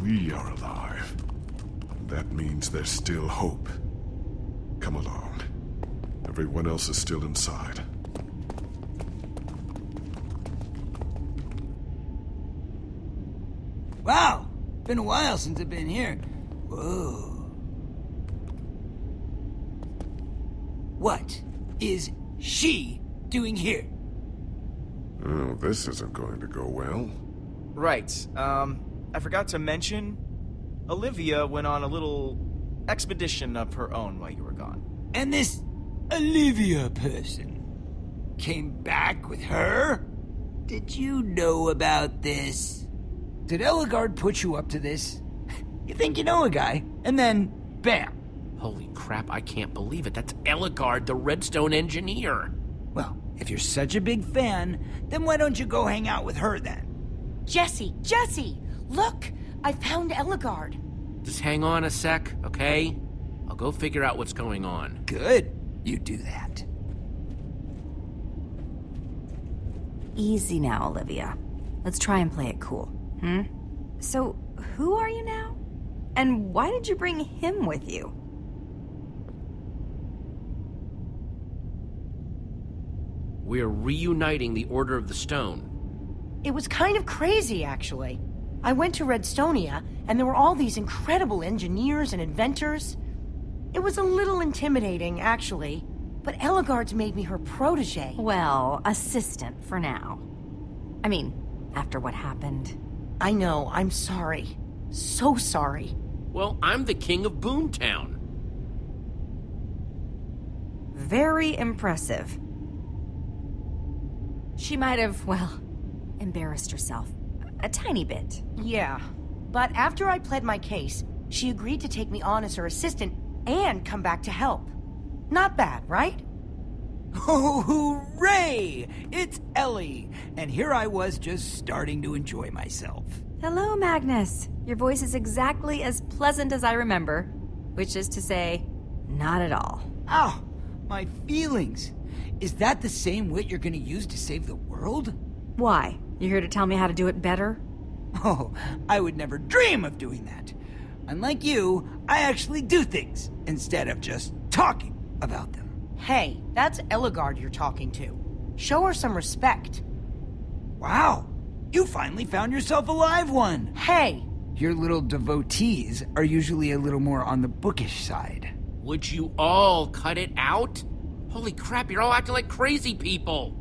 we are alive, that means there's still hope. Come along. Everyone else is still inside. Wow! Been a while since I've been here. Whoa. What is she doing here? Oh, this isn't going to go well. Right. I forgot to mention, Olivia went on a little expedition of her own while you were gone. And this Olivia person came back with her? Did you know about this? Did Ellegaard put you up to this? You think you know a guy, and then, bam. Holy crap, I can't believe it. That's Ellegaard, the Redstone engineer. Well, if you're such a big fan, then why don't you go hang out with her then? Jesse! Look! I found Ellegaard. Just hang on a sec, okay? I'll go figure out what's going on. Good. You do that. Easy now, Olivia. Let's try and play it cool. So, who are you now? And why did you bring him with you? We're reuniting the Order of the Stone. It was kind of crazy, actually. I went to Redstonia, and there were all these incredible engineers and inventors. It was a little intimidating, actually, but Ellegaard's made me her protege. Well, assistant for now. I mean, after what happened. I know, I'm sorry. So sorry. Well, I'm the king of Boomtown. Very impressive. She might have, well, embarrassed herself. A tiny bit. Yeah, but after I pled my case, she agreed to take me on as her assistant and come back to help. Not bad, right? Oh, hooray! It's Ellie, and here I was just starting to enjoy myself. Hello, Magnus. Your voice is exactly as pleasant as I remember, which is to say, not at all. Ow! My feelings! Is that the same wit you're gonna use to save the world? Why? You here to tell me how to do it better? Oh, I would never dream of doing that. Unlike you, I actually do things instead of just talking about them. Hey, that's Ellegaard you're talking to. Show her some respect. Wow! You finally found yourself a live one! Hey! Your little devotees are usually a little more on the bookish side. Would you all cut it out? Holy crap, you're all acting like crazy people.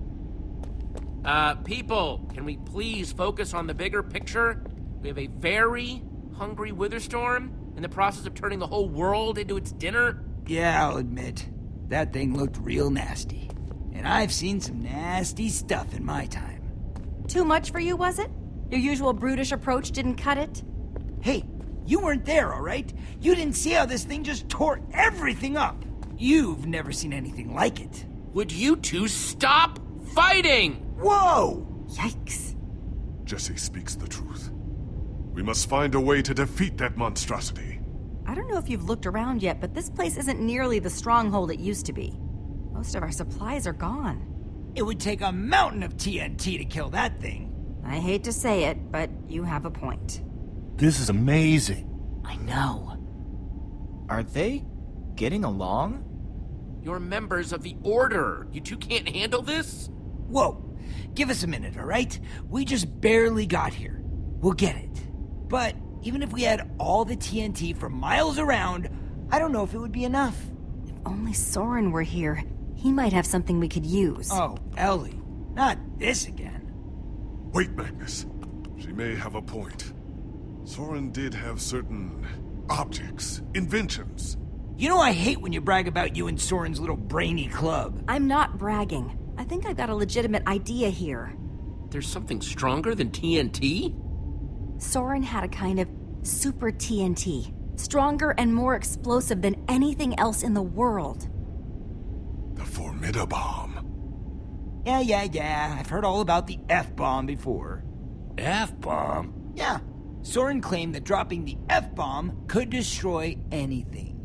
People, can we please focus on the bigger picture? We have a very hungry Witherstorm in the process of turning the whole world into its dinner. Yeah, I'll admit, that thing looked real nasty. And I've seen some nasty stuff in my time. Too much for you, was it? Your usual brutish approach didn't cut it? Hey, you weren't there, all right? You didn't see how this thing just tore everything up. You've never seen anything like it. Would you two stop fighting? Whoa! Yikes. Jesse speaks the truth. We must find a way to defeat that monstrosity. I don't know if you've looked around yet, but this place isn't nearly the stronghold it used to be. Most of our supplies are gone. It would take a mountain of TNT to kill that thing. I hate to say it, but you have a point. This is amazing. I know. Are they getting along? You're members of the Order. You two can't handle this? Whoa. Give us a minute, all right? We just barely got here. We'll get it. But even if we had all the TNT for miles around, I don't know if it would be enough. If only Soren were here, he might have something we could use. Oh, Ellie. Not this again. Wait, Magnus. She may have a point. Soren did have certain objects, inventions. You know I hate when you brag about you and Soren's little brainy club. I'm not bragging. I think I've got a legitimate idea here. There's something stronger than TNT? Soren had a kind of super TNT. Stronger and more explosive than anything else in the world. The Formidabomb. Yeah. I've heard all about the F-bomb before. F-bomb? Yeah. Soren claimed that dropping the F-bomb could destroy anything.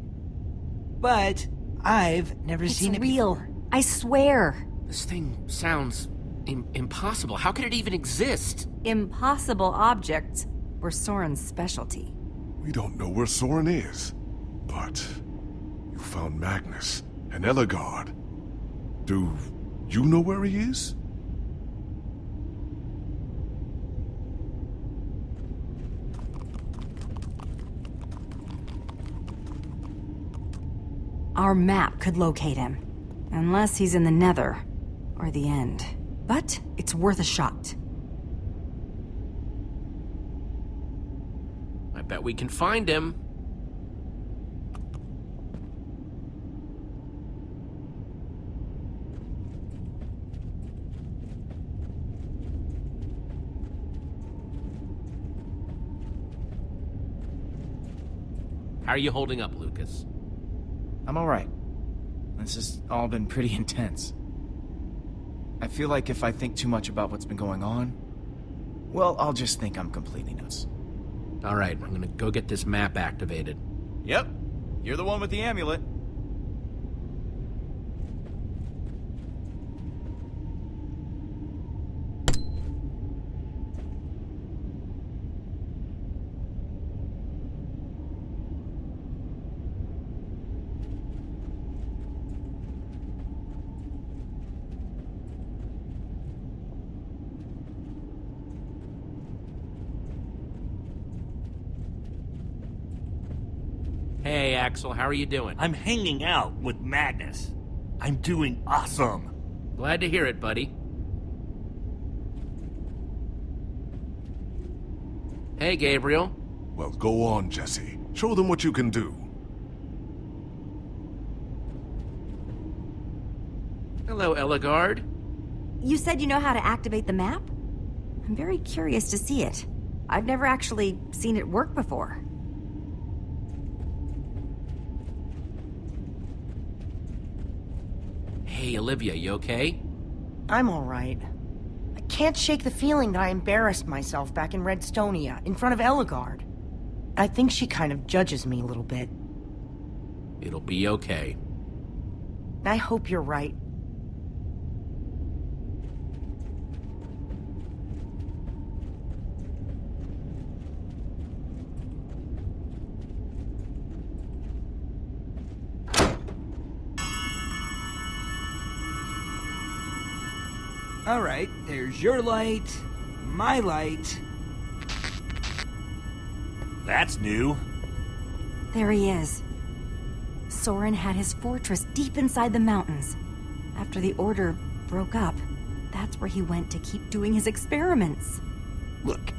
But I've never seen it real. before. I swear. This thing sounds impossible. How could it even exist? Impossible objects were Soren's specialty. We don't know where Soren is, but you found Magnus and Ellegaard. Do you know where he is? Our map could locate him. Unless he's in the Nether. Or the End. But it's worth a shot. I bet we can find him. How are you holding up, Lucas? I'm alright. This has all been pretty intense. I feel like if I think too much about what's been going on, well, I'll just think I'm completely nuts. All right, I'm gonna go get this map activated. Yep, you're the one with the amulet. Hey, Axel, how are you doing? I'm hanging out with Magnus. I'm doing awesome. Glad to hear it, buddy. Hey, Gabriel. Well, go on, Jesse. Show them what you can do. Hello, Ellegaard. You said you know how to activate the map? I'm very curious to see it. I've never actually seen it work before. Hey, Olivia, you okay? I'm alright. I can't shake the feeling that I embarrassed myself back in Redstonia, in front of Ellegaard. I think she kind of judges me a little bit. It'll be okay. I hope you're right. Alright, there's your light, my light. That's new. There he is. Soren had his fortress deep inside the mountains. After the Order broke up, that's where he went to keep doing his experiments. Look,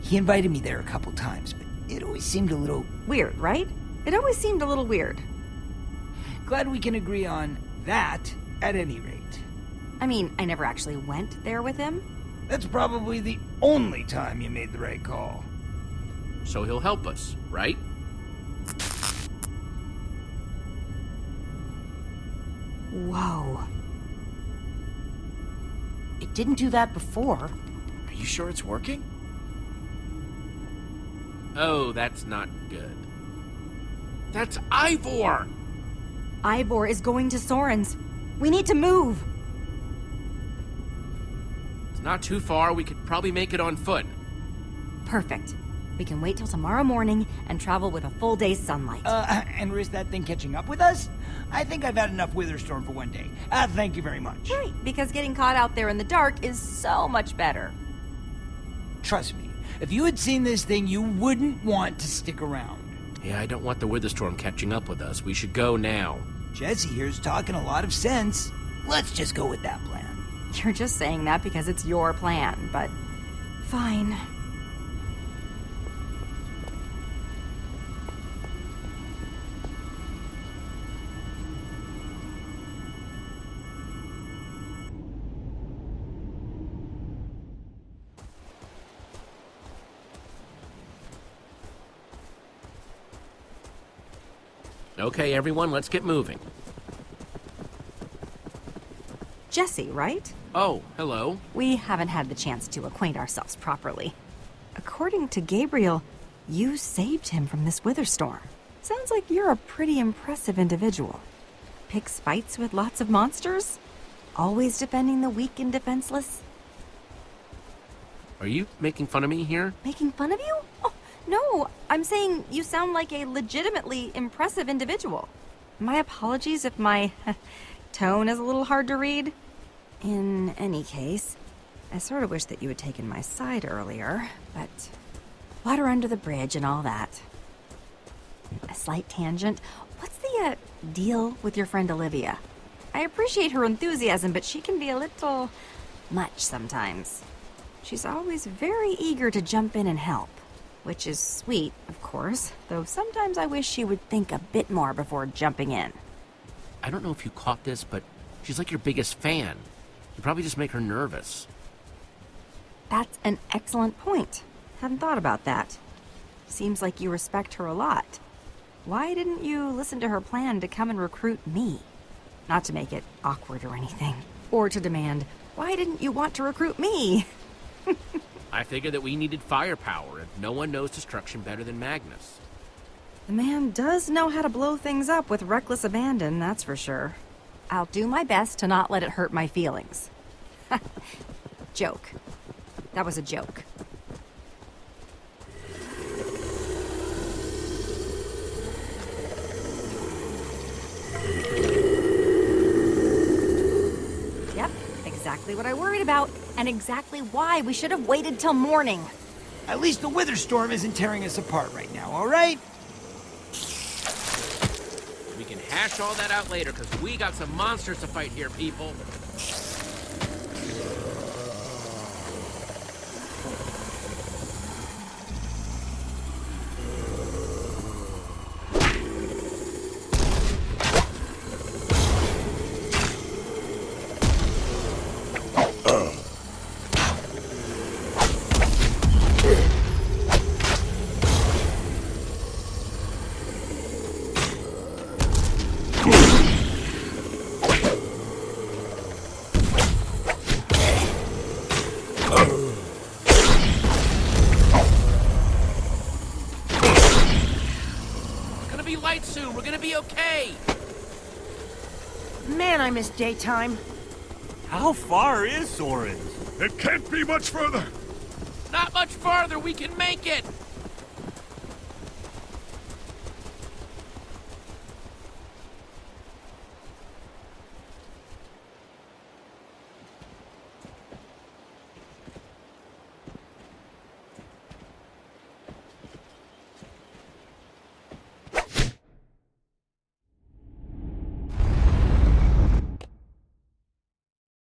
he invited me there a couple times, but it always seemed a little... Weird, right? It always seemed a little weird. Glad we can agree on that, at any rate. I mean, I never actually went there with him. That's probably the only time you made the right call. So he'll help us, right? Whoa. It didn't do that before. Are you sure it's working? Oh, that's not good. That's Ivor! Ivor is going to Soren's. We need to move. It's not too far. We could probably make it on foot. Perfect. We can wait till tomorrow morning and travel with a full day's sunlight. And risk that thing catching up with us? I think I've had enough Witherstorm for one day. Thank you very much. Right, because getting caught out there in the dark is so much better. Trust me, if you had seen this thing, you wouldn't want to stick around. Yeah, I don't want the Witherstorm catching up with us. We should go now. Jesse here's talking a lot of sense. Let's just go with that plan. You're just saying that because it's your plan, but fine. Okay, everyone, let's get moving. Jesse, right? Oh, hello. We haven't had the chance to acquaint ourselves properly. According to Gabriel, you saved him from this Witherstorm. Sounds like you're a pretty impressive individual. Picks fights with lots of monsters? Always defending the weak and defenseless? Are you making fun of me here? Making fun of you? Oh, no, I'm saying you sound like a legitimately impressive individual. My apologies if my tone is a little hard to read. In any case, I sort of wish that you had taken my side earlier, but water under the bridge and all that. A slight tangent. What's the deal with your friend Olivia? I appreciate her enthusiasm, but she can be a little much sometimes. She's always very eager to jump in and help, which is sweet, of course, though sometimes I wish she would think a bit more before jumping in. I don't know if you caught this, but she's like your biggest fan. You probably just make her nervous. That's an excellent point. Hadn't thought about that. Seems like you respect her a lot. Why didn't you listen to her plan to come and recruit me? Not to make it awkward or anything. Or to demand, why didn't you want to recruit me? I figured that we needed firepower, and no one knows destruction better than Magnus. The man does know how to blow things up with reckless abandon, that's for sure. I'll do my best to not let it hurt my feelings. Joke. That was a joke. Yep, exactly what I worried about, and exactly why we should have waited till morning. At least the wither storm isn't tearing us apart right now, all right? We can hash all that out later, because we got some monsters to fight here, people. Soon. We're gonna be okay. Man, I miss daytime. How far is Soren's? It can't be much further. Not much farther. We can make it.